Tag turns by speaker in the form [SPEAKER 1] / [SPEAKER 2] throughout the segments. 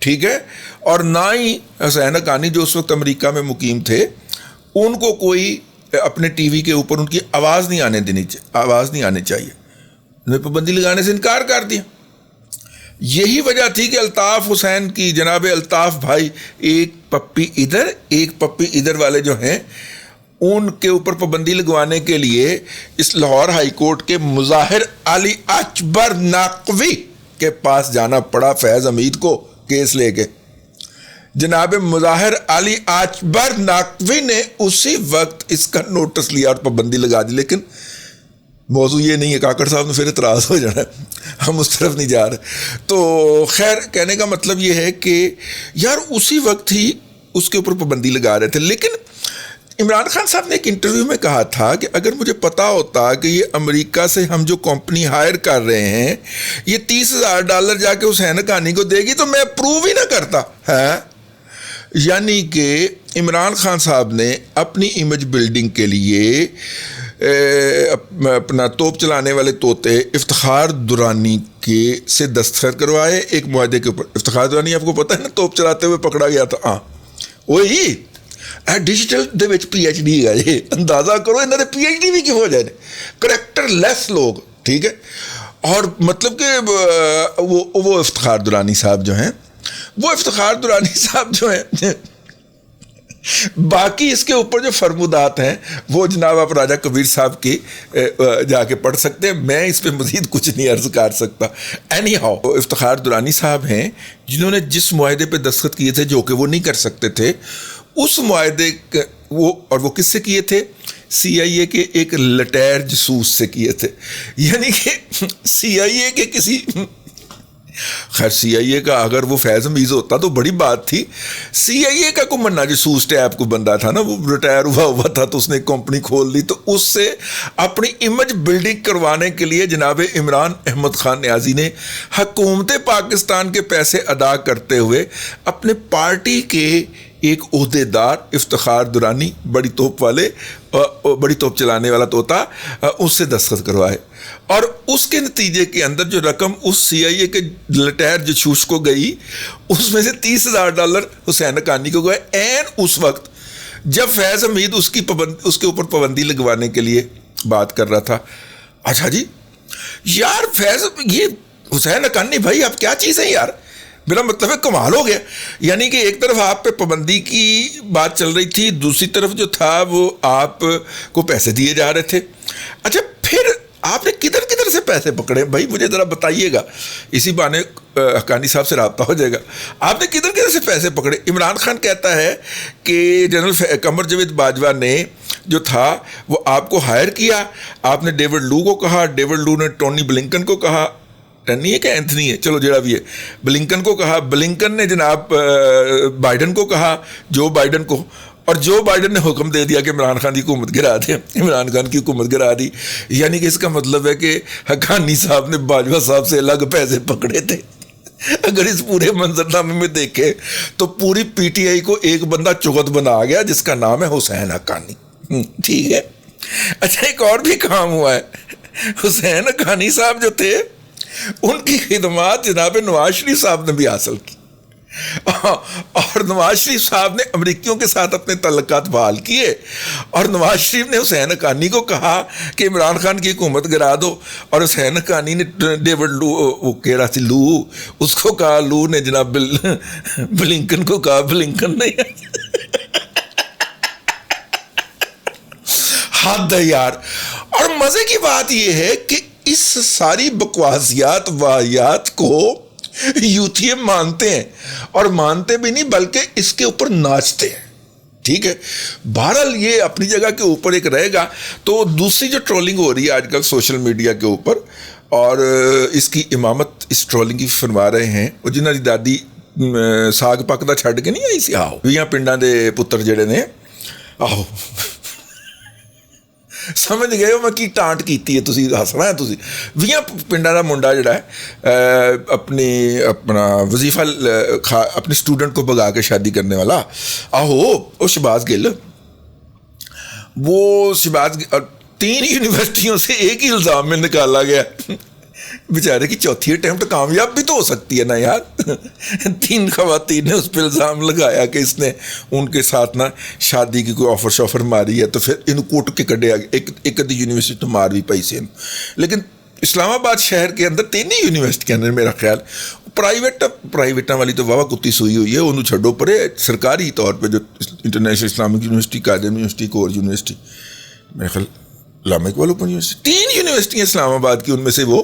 [SPEAKER 1] ٹھیک ہے, اور نہ ہی حسین حقانی جو اس وقت امریکہ میں مقیم تھے ان کو کوئی اپنے ٹی وی کے اوپر ان کی آواز نہیں آنے چاہیے. انہوں نے پابندی لگانے سے انکار کر دیا. یہی وجہ تھی کہ الطاف حسین کی, جناب الطاف بھائی, ایک پپی ادھر والے جو ہیں ان کے اوپر پابندی لگوانے کے لیے اس لاہور ہائی کورٹ کے مظاہر علی اکبر نقوی کے پاس جانا پڑا فیض حمید کو کیس لے کے. جناب مظاہر علی اکبر نقوی نے اسی وقت اس کا نوٹس لیا اور پابندی لگا دی. لیکن موضوع یہ نہیں ہے, کاکڑ صاحب نے پھر اعتراض ہو جانا ہے, ہم اس طرف نہیں جا رہے. تو خیر, کہنے کا مطلب یہ ہے کہ یار اسی وقت ہی اس کے اوپر پابندی لگا رہے تھے. لیکن عمران خان صاحب نے ایک انٹرویو میں کہا تھا کہ اگر مجھے پتا ہوتا کہ یہ امریکہ سے ہم جو کمپنی ہائر کر رہے ہیں یہ $30,000 جا کے حسین حقانی کو دے گی تو میں اپروو ہی نہ کرتا ہے. یعنی کہ عمران خان صاحب نے اپنی امیج بلڈنگ کے لیے اپنا توپ چلانے والے طوطے افتخار درانی کے سے دستخط کروائے ایک معاہدے کے اوپر. افتخار درانی آپ کو پتہ ہے نا, توپ چلاتے ہوئے پکڑا گیا تھا. ہاں وہی ڈیجیٹل دے وچ PhD ہے. یہ اندازہ کرو انہوں نے PhD بھی کیوں ہو جائے, کریکٹر لیس لوگ. ٹھیک ہے, اور مطلب کہ وہ افتخار درانی صاحب جو ہیں باقی اس کے اوپر جو فرمودات ہیں وہ جناب آپ راجہ کبیر صاحب کی جا کے پڑھ سکتے ہیں. میں اس پہ مزید کچھ نہیں عرض کر سکتا. اینی ہاؤ, افتخار درانی صاحب ہیں جنہوں نے جس معاہدے پہ دستخط کیے تھے جو کہ وہ نہیں کر سکتے تھے, اس معاہدے وہ کس سے کیے تھے؟ CIA کے ایک لٹیر جاسوس سے کیے تھے. یعنی کہ CIA کے کسی, خیر CIA کا اگر وہ فیض حمید ہوتا تو بڑی بات تھی. CIA کا کوئی منا جاسوس ٹائپ کو بندہ تھا نا, وہ ریٹائر ہوا تھا تو اس نے ایک کمپنی کھول لی, تو اس سے اپنی امیج بلڈنگ کروانے کے لیے جناب عمران احمد خان نیازی نے حکومت پاکستان کے پیسے ادا کرتے ہوئے اپنے پارٹی کے ایک عہدے دار افتخار درانی, بڑی توپ چلانے والا طوطا, اس سے دستخط کروائے. اور اس کے نتیجے کے اندر جو رقم اس CIA کے لٹیر جاسوس کو گئی اس میں سے $30,000 حسین حقانی کو گئے این اس وقت جب فیض حمید اس کے اوپر پابندی لگوانے کے لیے بات کر رہا تھا. اچھا جی یار یہ حسین حقانی بھائی آپ کیا چیز ہے یار, میرا مطلب ہے کمال ہو گیا. یعنی کہ ایک طرف آپ پہ پابندی کی بات چل رہی تھی, دوسری طرف جو تھا وہ آپ کو پیسے دیے جا رہے تھے. اچھا پھر آپ نے کدھر سے پیسے پکڑے بھائی, مجھے ذرا بتائیے گا, اسی بہانے حقانی صاحب سے رابطہ ہو جائے گا. آپ نے کدھر سے پیسے پکڑے؟ عمران خان کہتا ہے کہ جنرل قمر جاوید باجوہ نے جو تھا وہ آپ کو ہائر کیا, آپ نے ڈیوڈ لو کو کہا, ڈیوڈ لو نے ٹونی بلنکن کو کہا, نہیں ہے کہ اینتھنی ہے, چلو جڑا بھی ہے, بلنکن کو کہا, بلنکن نے جناب بائیڈن کو کہا, جو بائیڈن کو, اور جو بائیڈن نے حکم دے دیا کہ عمران خان کی حکومت گرا دیں, عمران خان کی حکومت گرا دی. یعنی کہ اس کا مطلب ہے کہ حقانی صاحب نے باجوہ صاحب سے الگ پیسے پکڑے تھے. اگر اس پورے منظرنامے میں دیکھیں تو پوری PTI کو ایک بندہ چغت بنا گیا جس کا نام ہے حسین حقانی. ٹھیک ہے. اچھا ایک اور بھی کام ہوا ہے. حسین حقانی صاحب جو تھے ان کی خدمات جناب نواز شریف صاحب نے بھی حاصل کی, اور نواز شریف صاحب نے امریکیوں کے ساتھ اپنے تعلقات بحال کیے, اور نواز شریف نے حسین حقانی کو کہا کہ عمران خان کی حکومت گرا دو, اور حسین حقانی نے ڈیوڈ لو, وہ کہہ رہا تھی لو, اس کو کہا, لو نے جناب بلنکن کو کہا, بلنکن نہیں. حد ہے یار. اور مزے کی بات یہ ہے کہ اس ساری بکواسیات واہیات کو یوتھیم مانتے ہیں, اور مانتے بھی نہیں بلکہ اس کے اوپر ناچتے ہیں. ٹھیک ہے. بہرحال یہ اپنی جگہ کے اوپر ایک رہے گا. تو دوسری جو ٹرولنگ ہو رہی ہے آج کل سوشل میڈیا کے اوپر, اور اس کی امامت اس ٹرولنگ کی فرما رہے ہیں وہ جنہاں دی دادی ساگ پکدا چھڈ کے نہیں آئی سی, آہو ویاں پنڈاں دے پتر جڑے نے, آہو سمجھ گئے ہو میں کی ٹانٹ کیتی ہے, تسی ہسنا ہے. تسی ویاں پنڈاں دا منڈا جڑا ہے اپنا وظیفہ اپنے اسٹوڈنٹ کو بگا کے شادی کرنے والا, آہو وہ شہباز گل, وہ شہباز 3 یونیورسٹیوں سے ایک ہی الزام میں نکالا گیا بیچارے کی چوتھی اٹیمپٹ کامیاب بھی تو ہو سکتی ہے نا یار. 3 خواتین نے اس پہ الزام لگایا کہ اس نے ان کے ساتھ نا شادی کی کوئی آفر شافر ماری ہے, تو پھر ان کوٹ کے کڈے ایک ادھی یونیورسٹی تو مار بھی پائی سے. لیکن اسلام آباد شہر کے اندر 3 ہی یونیورسٹی کے اندر میرا خیال پرائیویٹاں والی تو واہ کتی سوئی ہوئی ہے, انہوں چھڈو پرے. سرکاری طور پہ جو انٹرنیشنل اسلامک یونیورسٹی, قائدم یونیورسٹی, کور یونیورسٹی, میرے خیال علامہ اقبال اوپن یونیورسٹی, 3 یونیورسٹیاں اسلام آباد کی, ان میں سے وہ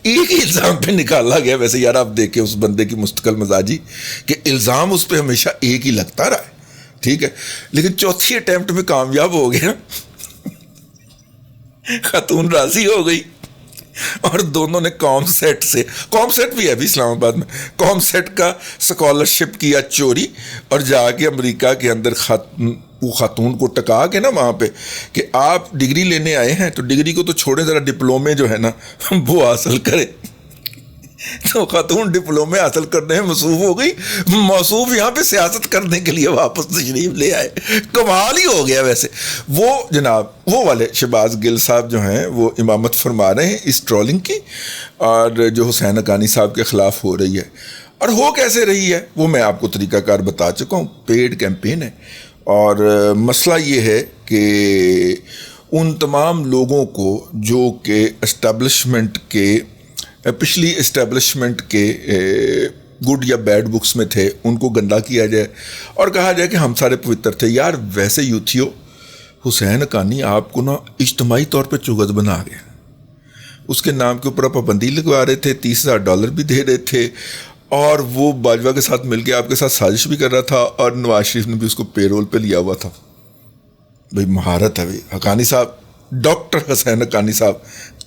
[SPEAKER 1] ایک ہی الزام پہ نکالا گیا. ویسے یار آپ دیکھیں اس بندے کی مستقل مزاجی کہ الزام اس پہ ہمیشہ ایک ہی لگتا رہا ہے, ٹھیک ہے, لیکن چوتھی اٹیمپٹ میں کامیاب ہو گیا, خاتون راضی ہو گئی, اور دونوں نے کام سیٹ بھی ہے ابھی اسلام آباد میں, کام سیٹ کا اسکالرشپ کیا چوری, اور جا کے امریکہ کے اندر وہ خاتون کو ٹکا کے نا وہاں پہ کہ آپ ڈگری لینے آئے ہیں تو ڈگری کو تو چھوڑیں, ذرا ڈپلومے جو ہے نا وہ حاصل کریں. تو خاتون ڈپلومے حاصل کرنے میں مصروف ہو گئی, موصوف یہاں پہ سیاست کرنے کے لیے واپس تشریف لے آئے. کمال ہی ہو گیا. ویسے وہ جناب وہ والے شہباز گل صاحب جو ہیں وہ امامت فرما رہے ہیں اس ٹرولنگ کی, اور جو حسین حقانی صاحب کے خلاف ہو رہی ہے, اور ہو کیسے رہی ہے وہ میں آپ کو طریقہ کار بتا چکا ہوں. پیڈ کیمپین ہے, اور مسئلہ یہ ہے کہ ان تمام لوگوں کو جو کہ اسٹیبلشمنٹ کے پچھلی اسٹیبلشمنٹ کے گڈ یا بیڈ بکس میں تھے, ان کو گندا کیا جائے اور کہا جائے کہ ہم سارے پوتر تھے. یار ویسے یوتھیو, حسین حقانی آپ کو نا اجتماعی طور پہ چغز بنا گیا, اس کے نام کے اوپر پابندی لگوا رہے تھے, $30,000 بھی دے رہے تھے, اور وہ باجوہ کے ساتھ مل کے آپ کے ساتھ سازش بھی کر رہا تھا, اور نواز شریف نے بھی اس کو پے رول پہ لیا ہوا تھا. بھائی مہارت ہے بھائی, حقانی صاحب, ڈاکٹر حسین حقانی صاحب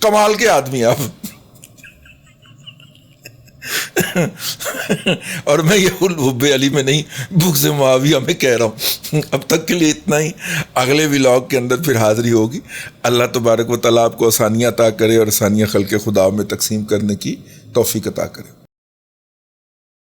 [SPEAKER 1] کمال کے آدمی آپ. اور میں یہ حب علی میں نہیں, بغض معاویہ میں کہہ رہا ہوں. اب تک کے لیے اتنا ہی, اگلے ولاگ کے اندر پھر حاضری ہوگی. اللہ تبارک و تعالیٰ آپ کو آسانیاں عطا کرے, اور آسانیاں خلق خدا میں تقسیم کرنے کی توفیق عطا کرے.